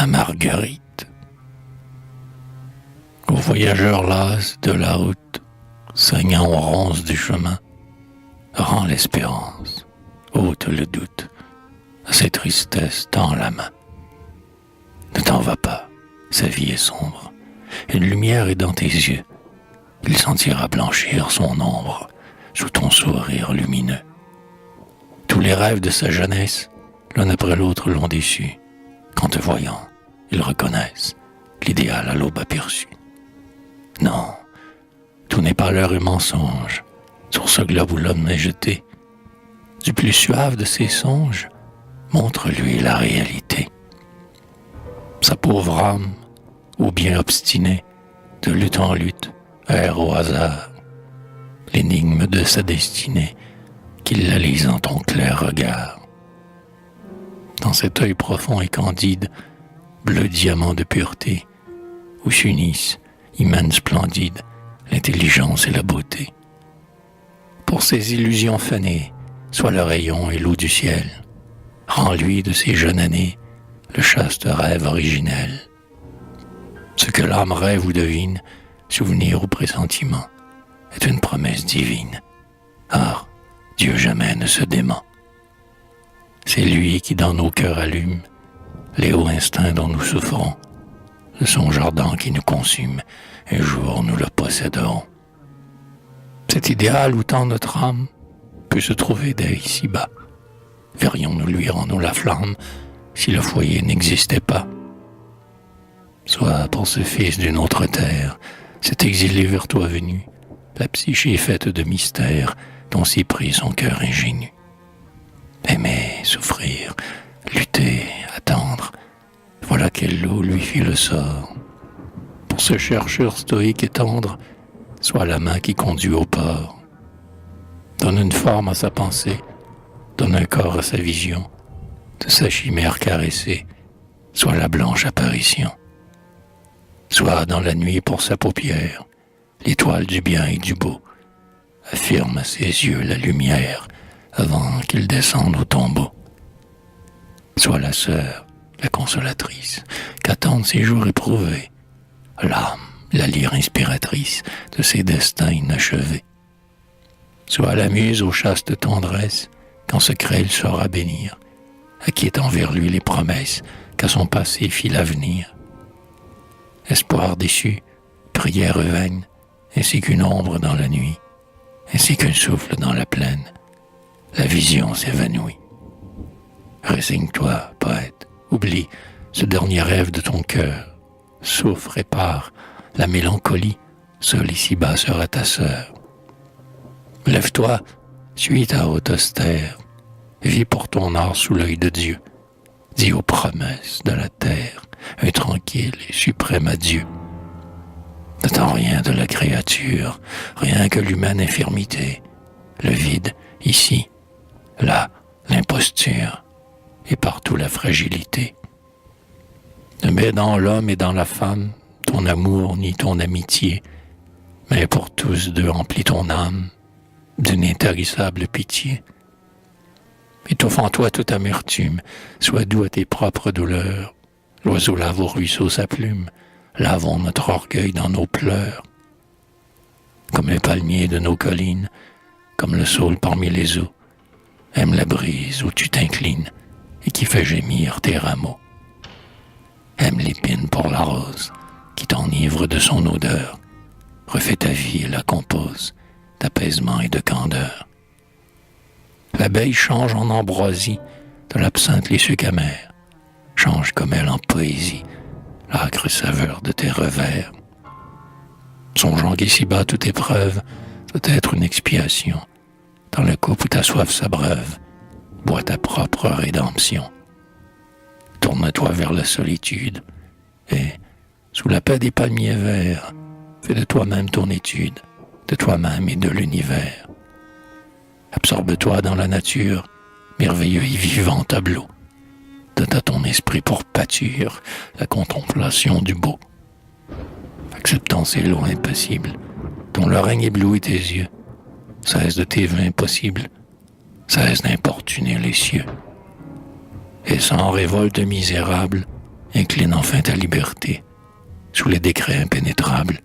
Marguerite. Aux voyageurs las de la route, saignant aux ronces du chemin, rend l'espérance, ôte le doute, à ces tristesses tend la main. Ne t'en va pas, sa vie est sombre, une lumière est dans tes yeux, il sentira blanchir son ombre sous ton sourire lumineux. Tous les rêves de sa jeunesse, l'un après l'autre l'ont déçu, qu'en te voyant, ils reconnaissent l'idéal à l'aube aperçu. Non, tout n'est pas leurre et mensonge, sur ce globe où l'homme est jeté. Du plus suave de ses songes, montre-lui la réalité. Sa pauvre âme, ou bien obstinée, de lutte en lutte, erre au hasard, l'énigme de sa destinée, qu'il la lise en ton clair regard. Dans cet œil profond et candide, bleu diamant de pureté, où s'unissent, humaine splendide, l'intelligence et la beauté. Pour ses illusions fanées, sois le rayon et l'eau du ciel. Rends-lui de ses jeunes années le chaste rêve originel. Ce que l'âme rêve ou devine, souvenir ou pressentiment, est une promesse divine. Or, Dieu jamais ne se dément. C'est lui qui dans nos cœurs allume les hauts instincts dont nous souffrons, de son jardin qui nous consume, un jour nous le posséderons. Cet idéal où tant notre âme peut se trouver dès ici-bas, verrions-nous luire en nous la flamme si le foyer n'existait pas? Soit pour ce fils d'une autre terre, cet exilé vers toi venu, la psyché faite de mystères dont s'y prit son cœur ingénu. Aimer, souffrir, lutter, attendre, voilà quel lot lui fit le sort. Pour ce chercheur stoïque et tendre, soit la main qui conduit au port. Donne une forme à sa pensée, donne un corps à sa vision, de sa chimère caressée, soit la blanche apparition. Soit dans la nuit pour sa paupière, l'étoile du bien et du beau, affirme à ses yeux la lumière avant qu'il descende au tombeau. Soit la sœur, la consolatrice, qu'attendent ses jours éprouvés, l'âme, la lyre inspiratrice de ses destins inachevés. Soit la muse aux chastes tendresses, qu'en secret il saura bénir, à qui est envers lui les promesses qu'à son passé fit l'avenir. Espoir déçu, prière vaine, ainsi qu'une ombre dans la nuit, ainsi qu'un souffle dans la plaine, la vision s'évanouit. Résigne-toi, poète, oublie ce dernier rêve de ton cœur, souffre et pars, la mélancolie, seule ici-bas sera ta sœur. Lève-toi, suis ta haute austère, vis pour ton art sous l'œil de Dieu, dis aux promesses de la terre un tranquille et suprême adieu. N'attends rien de la créature, rien que l'humaine infirmité, le vide ici, là, l'imposture, et partout la fragilité. Ne mets dans l'homme et dans la femme ton amour ni ton amitié, mais pour tous deux emplis ton âme d'une intarissable pitié. Étouffe en toi toute amertume, sois doux à tes propres douleurs. L'oiseau lave au ruisseau sa plume, lavons notre orgueil dans nos pleurs. Comme les palmiers de nos collines, comme le saule parmi les eaux, aime la brise où tu t'inclines et qui fait gémir tes rameaux. Aime l'épine pour la rose, qui t'enivre de son odeur, refait ta vie et la compose d'apaisement et de candeur. L'abeille change en ambroisie de l'absinthe les sucs amers, change comme elle en poésie l'âcre saveur de tes revers. Songeant qu'ici-bas toute épreuve doit être une expiation, dans le coupe où ta soif s'abreuve, bois ta propre rédemption. Tourne-toi vers la solitude, et, sous la paix des palmiers verts, fais de toi-même ton étude, de toi-même et de l'univers. Absorbe-toi dans la nature, merveilleux et vivant tableau. Donne à ton esprit pour pâture la contemplation du beau. Acceptant ces lois impossibles, dont le règne éblouit tes yeux, cesse de tes vœux impossibles, cesse d'importuner les cieux. Et sans révolte misérable, incline enfin ta liberté sous les décrets impénétrables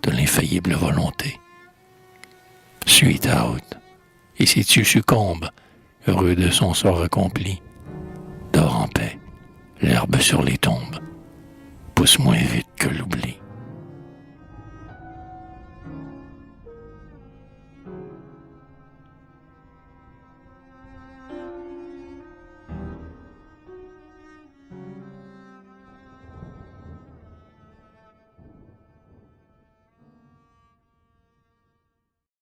de l'infaillible volonté. Suis ta route, et si tu succombes, heureux de son sort accompli, dors en paix, l'herbe sur les tombes pousse moins vite.